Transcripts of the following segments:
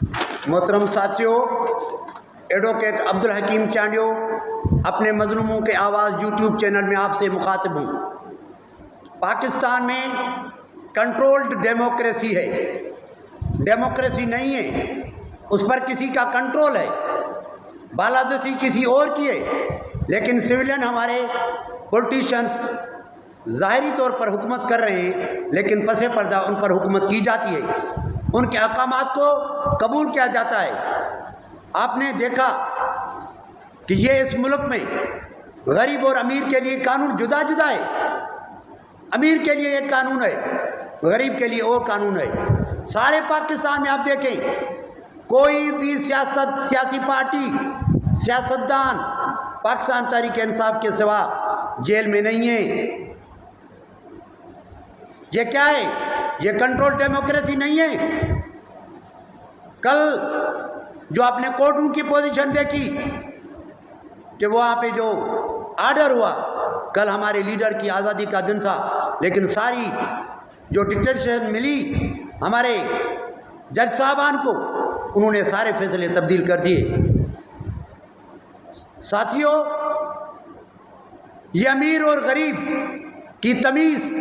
محترم ساتھیوں، ایڈوکیٹ عبدالحکیم چانڈیو اپنے مظلوموں کے آواز یوٹیوب چینل میں آپ سے مخاطب ہوں۔ پاکستان میں کنٹرولڈ ڈیموکریسی ہے، ڈیموکریسی نہیں ہے، اس پر کسی کا کنٹرول ہے، بالادستی کسی اور کی ہے، لیکن سویلین ہمارے پولیٹیشنز ظاہری طور پر حکومت کر رہے ہیں، لیکن پس پردہ ان پر حکومت کی جاتی ہے، ان کے احکامات کو قبول کیا جاتا ہے۔ آپ نے دیکھا کہ یہ اس ملک میں غریب اور امیر کے لیے قانون جدا جدا ہے، امیر کے لیے ایک قانون ہے، غریب کے لیے اور قانون ہے۔ سارے پاکستان میں آپ دیکھیں، کوئی بھی سیاسی پارٹی، سیاستدان پاکستان تحریک انصاف کے سوا جیل میں نہیں ہے۔ یہ کیا ہے؟ یہ کنٹرول ڈیموکریسی نہیں ہے۔ کل جو آپ نے کورٹ روم کی پوزیشن دیکھی کہ وہاں پہ جو آرڈر ہوا، کل ہمارے لیڈر کی آزادی کا دن تھا، لیکن ساری جو ڈکٹیٹرشپ ملی ہمارے جج صاحبان کو، انہوں نے سارے فیصلے تبدیل کر دیے۔ ساتھیوں، یہ امیر اور غریب کی تمیز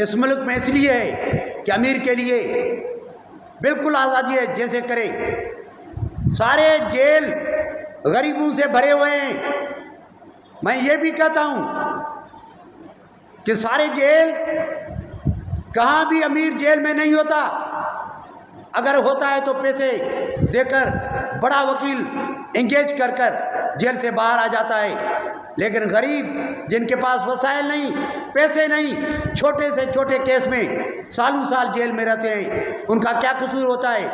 اس ملک میں اس لیے ہے کہ امیر کے لیے بالکل آزادی ہے، جیسے کرے۔ سارے جیل غریبوں سے بھرے ہوئے ہیں۔ میں یہ بھی کہتا ہوں کہ سارے جیل، کہاں بھی امیر جیل میں نہیں ہوتا، اگر ہوتا ہے تو پیسے دے کر بڑا وکیل انگیج کر کر جیل سے باہر آ جاتا ہے، لیکن غریب جن کے پاس وسائل نہیں، پیسے نہیں، چھوٹے سے چھوٹے کیس میں سالوں سال جیل میں رہتے ہیں۔ ان کا کیا قصور ہوتا ہے؟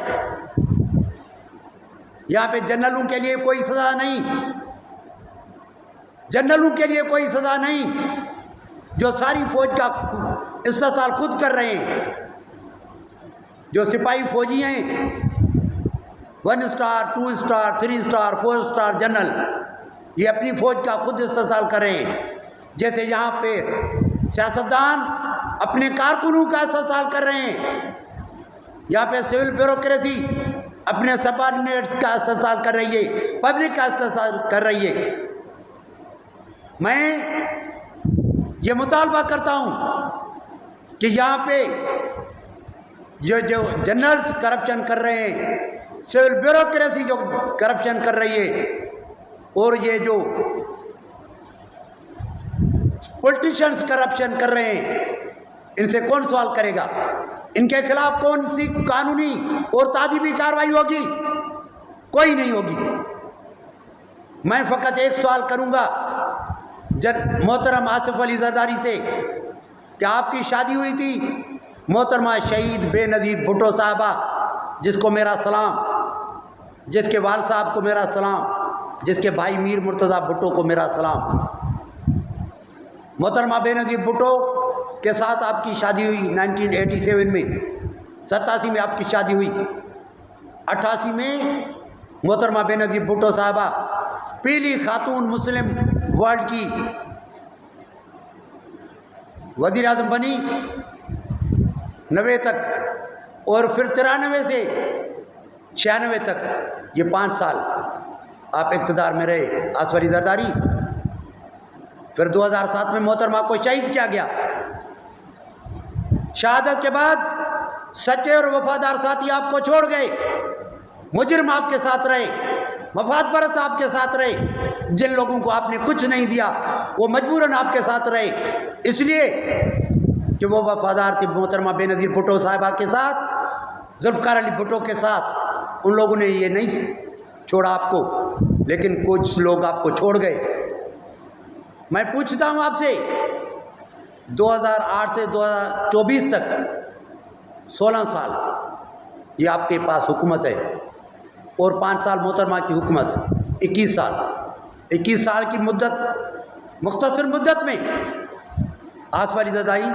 یہاں پہ جنرلوں کے لیے کوئی سزا نہیں، جنرلوں کے لیے کوئی سزا نہیں، جو ساری فوج کا استحصال خود کر رہے ہیں۔ جو سپاہی فوجی ہیں، 1 star 2 star 3 star 4 star general, یہ اپنی فوج کا خود استحصال کر رہے ہیں، جیسے یہاں پہ سیاستدان اپنے کارکنوں کا استحصال کر رہے ہیں، یہاں پہ سول بیوروکریسی اپنے سبارڈینیٹس کا استحصال کر رہی ہے، پبلک کا استحصال کر رہی ہے۔ میں یہ مطالبہ کرتا ہوں کہ یہاں پہ جو جنرلز کرپشن کر رہے ہیں، سول بیوروکریسی جو کرپشن کر رہی ہے، اور یہ جو پولیٹیشنز کرپشن کر رہے ہیں، ان سے کون سوال کرے گا؟ ان کے خلاف کون سی قانونی اور تعدیبی کارروائی ہوگی؟ کوئی نہیں ہوگی۔ میں فقط ایک سوال کروں گا محترم آصف علی زرداری سے کہ آپ کی شادی ہوئی تھی محترمہ شہید بے نظیر بھٹو صاحبہ، جس کو میرا سلام، جس کے والد صاحب کو میرا سلام، جس کے بھائی میر مرتضیٰ بھٹو کو میرا سلام۔ محترمہ بے نظیر بھٹو کے ساتھ آپ کی شادی ہوئی 1987 میں، 87 میں آپ کی شادی ہوئی، 88 میں محترمہ بے نظیر بھٹو صاحبہ پہلی خاتون مسلم ورلڈ کی وزیر اعظم بنی 90 تک، اور پھر 93 سے 96 تک یہ 5 سال آپ اقتدار میں رہے آصف علی زرداری۔ پھر 2007 میں محترمہ کو شہید کیا گیا۔ شہادت کے بعد سچے اور وفادار ساتھی آپ کو چھوڑ گئے، مجرم آپ کے ساتھ رہے، مفاد پرست آپ کے ساتھ رہے، جن لوگوں کو آپ نے کچھ نہیں دیا وہ مجبوراً آپ کے ساتھ رہے، اس لیے کہ وہ وفادار تھی محترمہ بے نظیر بھٹو صاحبہ کے ساتھ، ذوالفقار علی بھٹو کے ساتھ۔ ان لوگوں نے یہ نہیں چھوڑا آپ کو، لیکن کچھ لوگ آپ کو چھوڑ گئے۔ میں پوچھتا ہوں آپ سے، 2008 سے 2024 تک 16 سال یہ آپ کے پاس حکومت ہے، اور 5 سال محترمہ کی حکومت، 21 سال 21 سال کی مدت، مختصر مدت میں آصف علی زرداری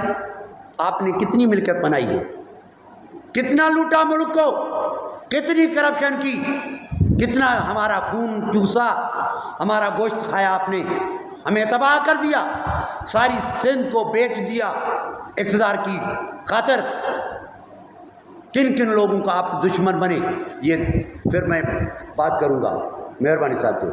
آپ نے کتنی ملکیت بنائی ہے، کتنا لوٹا ملک کو، کتنی کرپشن کی، کتنا ہمارا خون چوسا، ہمارا گوشت کھایا آپ نے، ہمیں تباہ کر دیا، ساری سندھ کو بیچ دیا اقتدار کی خاطر۔ کن کن لوگوں کا آپ دشمن بنے، یہ پھر میں بات کروں گا۔ مہربانی ساتھیوں۔